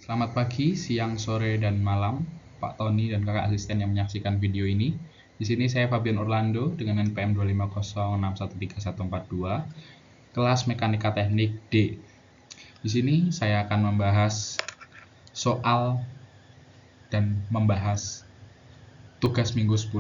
Selamat pagi, siang, sore, dan malam, Pak Tony dan kakak asisten yang menyaksikan video ini. Di sini saya Fabian Orlando dengan NPM 250613142, kelas Mekanika Teknik D. Di sini saya akan membahas soal dan membahas tugas minggu 10.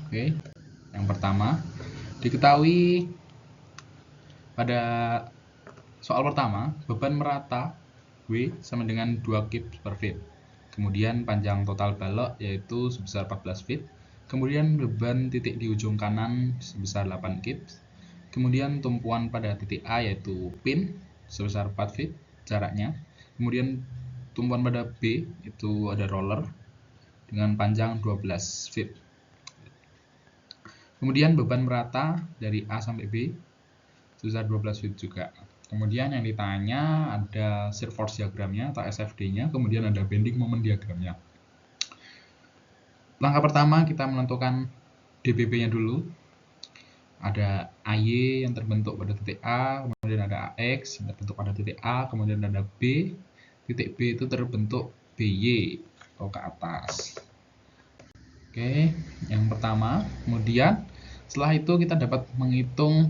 Oke, yang pertama, diketahui pada soal pertama, beban merata W sama dengan 2 kips per feet. Kemudian panjang total balok yaitu sebesar 14 feet. Kemudian beban titik di ujung kanan sebesar 8 kips. Kemudian tumpuan pada titik A yaitu pin sebesar 4 feet jaraknya. Kemudian tumpuan pada B itu ada roller dengan panjang 12 feet. Kemudian beban merata dari A sampai B sebesar 12 feet juga. Kemudian yang ditanya ada shear force diagramnya atau SFD-nya, kemudian ada bending moment diagramnya. Langkah pertama kita menentukan DBP-nya dulu. Ada AY yang terbentuk pada titik A, kemudian ada AX yang terbentuk pada titik A, kemudian ada B. Titik B itu terbentuk BY atau ke atas. Oke, yang pertama. Kemudian setelah itu kita dapat menghitung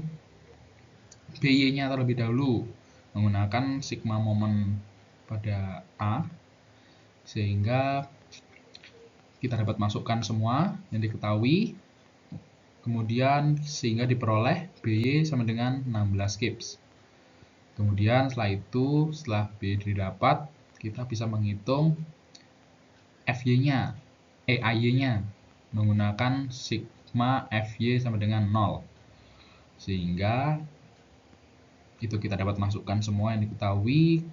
BY-nya terlebih dahulu menggunakan sigma moment pada A, sehingga kita dapat masukkan semua yang diketahui, kemudian sehingga diperoleh BY sama dengan 16 kips. Kemudian setelah B didapat, kita bisa menghitung FY-nya, AY-nya menggunakan sigma FY sama dengan 0, sehingga itu kita dapat masukkan semua yang diketahui,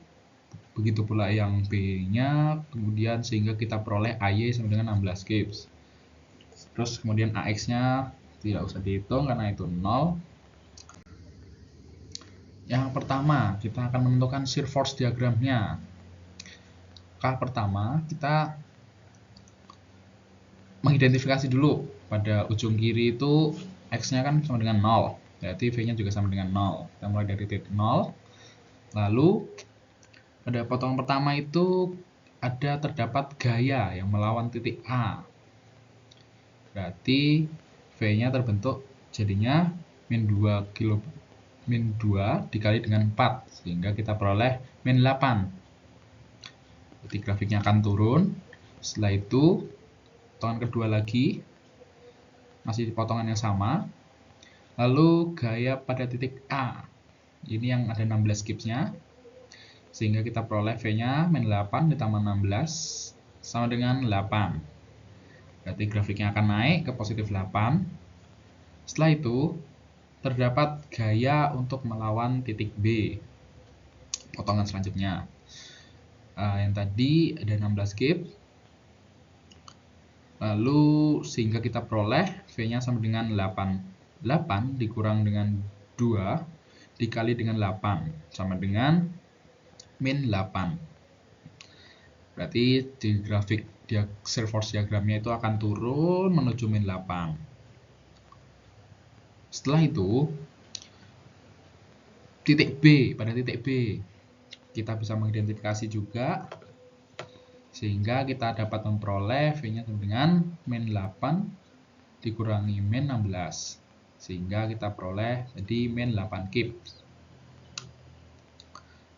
begitu pula yang B-nya, kemudian sehingga kita peroleh AY sama dengan 16 kips. Terus kemudian AX-nya tidak usah dihitung karena itu 0. Yang pertama, kita akan menentukan shear force diagramnya. Langkah pertama, kita mengidentifikasi dulu pada ujung kiri itu X-nya kan sama dengan 0. Berarti V-nya juga sama dengan 0. Kita mulai dari titik 0. Lalu pada potongan pertama itu terdapat gaya yang melawan titik A. Berarti V-nya terbentuk jadinya min 2 dikali dengan 4, sehingga kita peroleh min 8. Berarti grafiknya akan turun. Setelah itu potongan kedua lagi masih potongan yang sama. Lalu gaya pada titik A, ini yang ada 16 kipsnya, sehingga kita peroleh V-nya min 8 ditambah 16 sama dengan 8. Berarti grafiknya akan naik ke positif 8. Setelah itu terdapat gaya untuk melawan titik B, potongan selanjutnya. Yang tadi ada 16 kips. Lalu sehingga kita peroleh V-nya sama dengan 8. 8 dikurang dengan 2 dikali dengan 8 sama dengan min 8. Berarti di grafik shear force diagramnya itu akan turun menuju min 8. Setelah itu pada titik B kita bisa mengidentifikasi juga, sehingga kita dapat memperoleh V-nya sama dengan min 8 dikurangi min 16, sehingga kita peroleh jadi min 8 kips.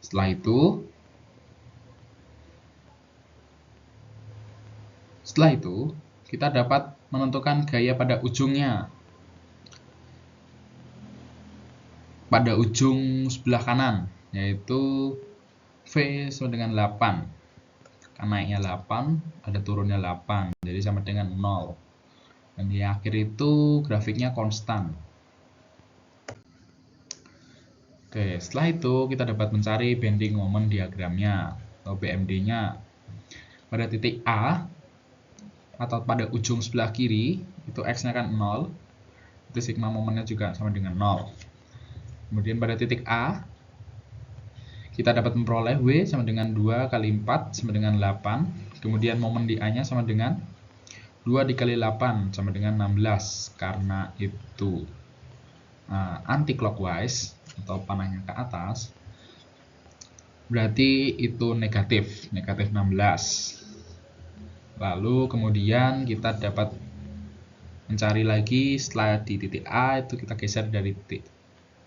Setelah itu kita dapat menentukan gaya pada ujungnya. Pada ujung sebelah kanan, yaitu V sama dengan 8. Karena naiknya 8, ada turunnya 8, jadi sama dengan 0. Dan di akhir itu grafiknya konstan. Oke, setelah itu kita dapat mencari bending moment diagramnya atau BMD-nya. Pada titik A atau pada ujung sebelah kiri itu X-nya kan 0. Itu sigma momennya juga sama dengan 0. Kemudian pada titik A kita dapat memperoleh W sama dengan 2 kali 4 sama dengan 8. Kemudian momen di A-nya sama dengan 2 dikali 8 sama dengan 16. Karena itu anti clockwise atau panahnya ke atas, berarti itu negatif 16. Lalu kemudian kita dapat mencari lagi setelah di titik A itu kita geser dari titik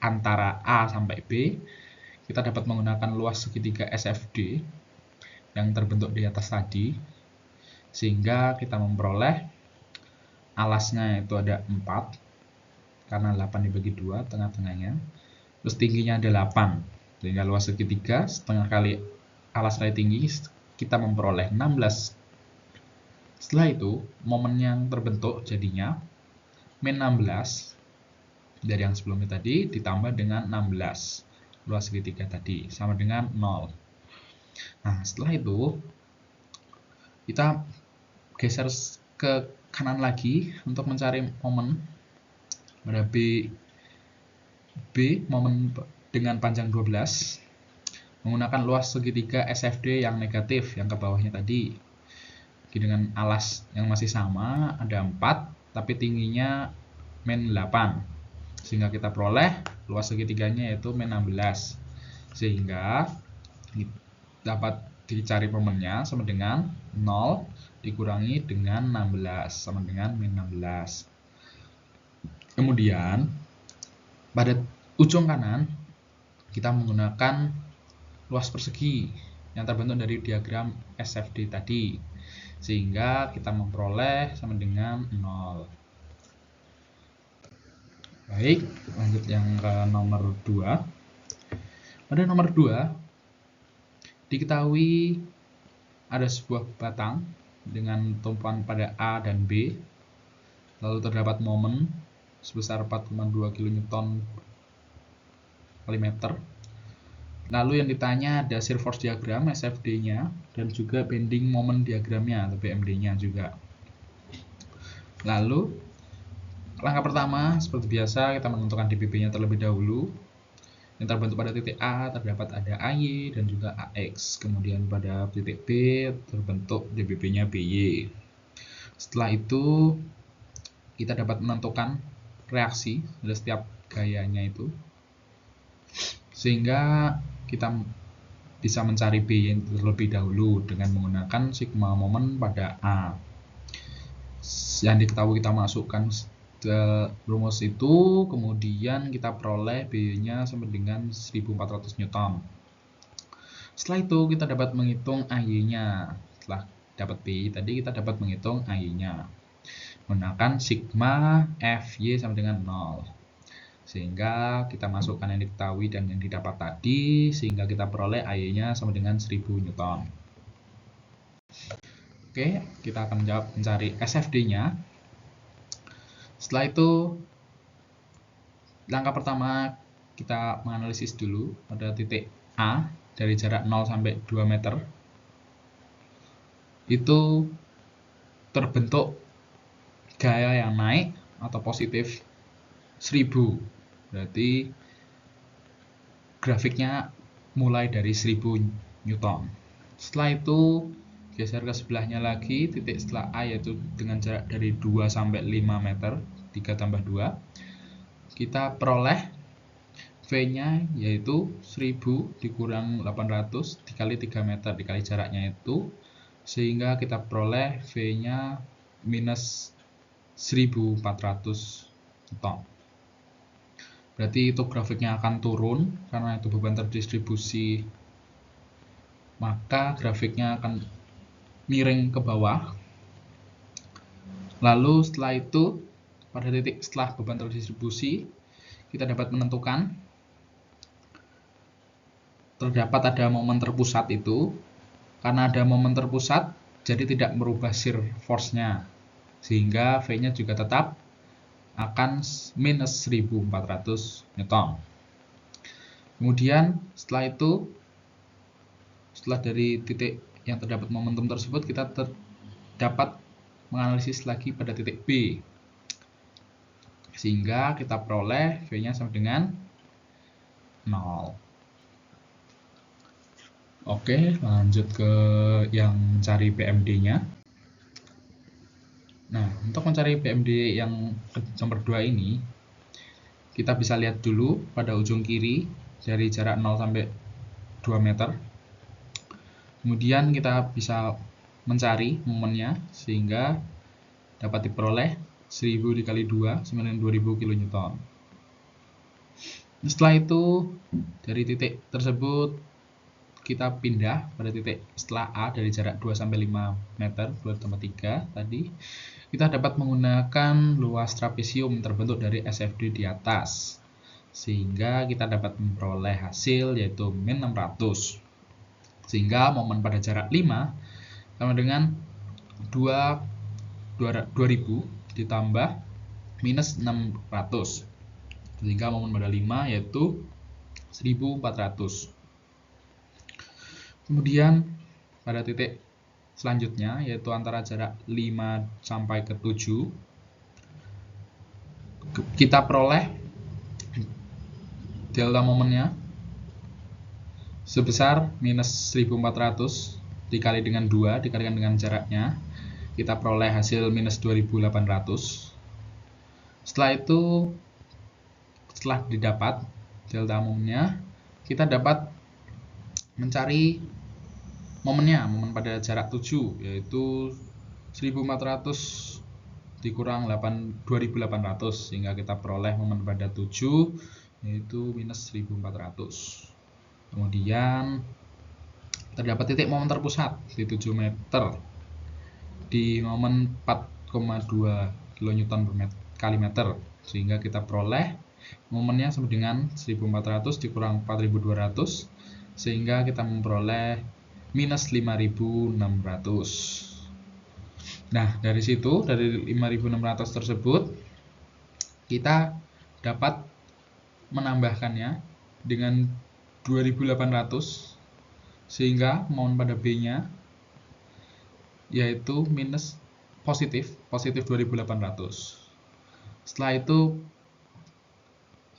antara A sampai B, kita dapat menggunakan luas segitiga SFD yang terbentuk di atas tadi, sehingga kita memperoleh alasnya itu ada 4 karena 8 dibagi 2 tengah-tengahnya, terus tingginya ada 8, sehingga luas segitiga setengah kali alas kali tinggi, kita memperoleh 16. Setelah itu, momen yang terbentuk jadinya min 16 dari yang sebelumnya tadi ditambah dengan 16 luas segitiga tadi sama dengan 0. Nah, setelah itu kita geser ke kanan lagi untuk mencari momen pada B momen dengan panjang 12 menggunakan luas segitiga SFD yang negatif yang ke bawahnya tadi. Dengan alas yang masih sama ada 4 tapi tingginya min 8, sehingga kita peroleh luas segitiganya yaitu min 16, sehingga dapat dicari momennya sama dengan 0 dikurangi dengan 16 sama dengan min 16. Kemudian pada ujung kanan kita menggunakan luas persegi yang terbentuk dari diagram SFD tadi, sehingga kita memperoleh sama dengan 0. Baik, lanjut yang ke nomor 2. Pada nomor 2 diketahui ada sebuah batang dengan tumpuan pada A dan B, lalu terdapat momen sebesar 4,2 kN kali meter. Lalu yang ditanya ada shear force diagram SFD-nya dan juga bending moment diagramnya atau BMD-nya juga. Lalu langkah pertama seperti biasa kita menentukan DBP-nya terlebih dahulu. Yang terbentuk pada titik A terdapat ada AY dan juga AX. Kemudian pada titik B terbentuk DBP-nya BY. Setelah itu kita dapat menentukan reaksi dari setiap gayanya itu, sehingga kita bisa mencari B terlebih dahulu dengan menggunakan sigma momen pada A. Yang diketahui kita masukkan ke rumus itu, kemudian kita peroleh B-nya sama dengan 1400 Newton. Setelah itu kita dapat menghitung AY-nya. Setelah dapat B tadi kita dapat menghitung AY-nya menggunakan sigma FY sama dengan 0. Sehingga kita masukkan yang diketahui dan yang didapat tadi, sehingga kita peroleh AY-nya sama dengan 1000 Newton. Oke, kita akan mencari SFD-nya. Setelah itu, langkah pertama kita menganalisis dulu pada titik A dari jarak 0 sampai 2 meter. Itu terbentuk gaya yang naik atau positif 1000. Berarti grafiknya mulai dari 1000 Newton. Setelah itu geser ke sebelahnya lagi, titik setelah A yaitu dengan jarak dari 2 sampai 5 meter, 3 tambah 2. Kita peroleh V-nya yaitu 1000 dikurang 800 dikali 3 meter dikali jaraknya itu, sehingga kita peroleh V-nya minus 1400 Newton. Berarti itu grafiknya akan turun karena itu beban terdistribusi, maka grafiknya akan miring ke bawah. Lalu setelah itu pada titik setelah beban terdistribusi kita dapat menentukan terdapat ada momen terpusat itu. Karena ada momen terpusat jadi tidak merubah shear force-nya, sehingga V-nya juga tetap akan minus 1400 Newton. Kemudian setelah itu, setelah dari titik yang terdapat momentum tersebut, kita dapat menganalisis lagi pada titik B, sehingga kita peroleh V-nya sama dengan 0. Oke, lanjut ke yang mencari BMD-nya. Nah, untuk mencari BMD yang nomor 2 ini, kita bisa lihat dulu pada ujung kiri dari jarak 0 sampai 2 meter. Kemudian kita bisa mencari momennya sehingga dapat diperoleh 1000 dikali 2 sama dengan 2000 kN. Setelah itu dari titik tersebut kita pindah pada titik setelah A dari jarak 2 sampai 5 meter, 2,3 tadi. Kita dapat menggunakan luas trapesium terbentuk dari SFD di atas. Sehingga kita dapat memperoleh hasil yaitu min 600. Sehingga momen pada jarak 5 sama dengan 2000 ditambah minus 600. Sehingga momen pada 5 yaitu 1400. Kemudian pada titik selanjutnya yaitu antara jarak 5 sampai ke 7 kita peroleh delta momennya sebesar minus 1400 dikali dengan 2 dikalikan dengan jaraknya, kita peroleh hasil minus 2800. Setelah itu, setelah didapat delta momennya, kita dapat mencari momennya, momen pada jarak 7 yaitu 1400 dikurang 2800 sehingga kita peroleh momen pada 7 yaitu minus 1400. Kemudian terdapat titik momen terpusat di 7 meter di momen 4,2 kN kali meter sehingga kita peroleh momennya sama dengan 1400 dikurang 4200 sehingga kita memperoleh minus 5600. Nah, dari situ, dari 5600 tersebut, kita dapat menambahkannya dengan 2800, sehingga momen pada B-nya yaitu minus positif 2800. Setelah itu,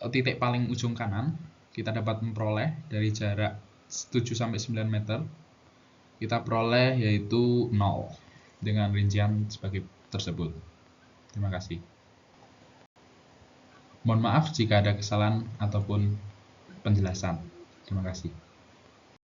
titik paling ujung kanan, kita dapat memperoleh dari jarak 7-9 meter, kita peroleh yaitu 0. Dengan rincian sebagai tersebut. Terima kasih. Mohon maaf jika ada kesalahan ataupun penjelasan. Terima kasih.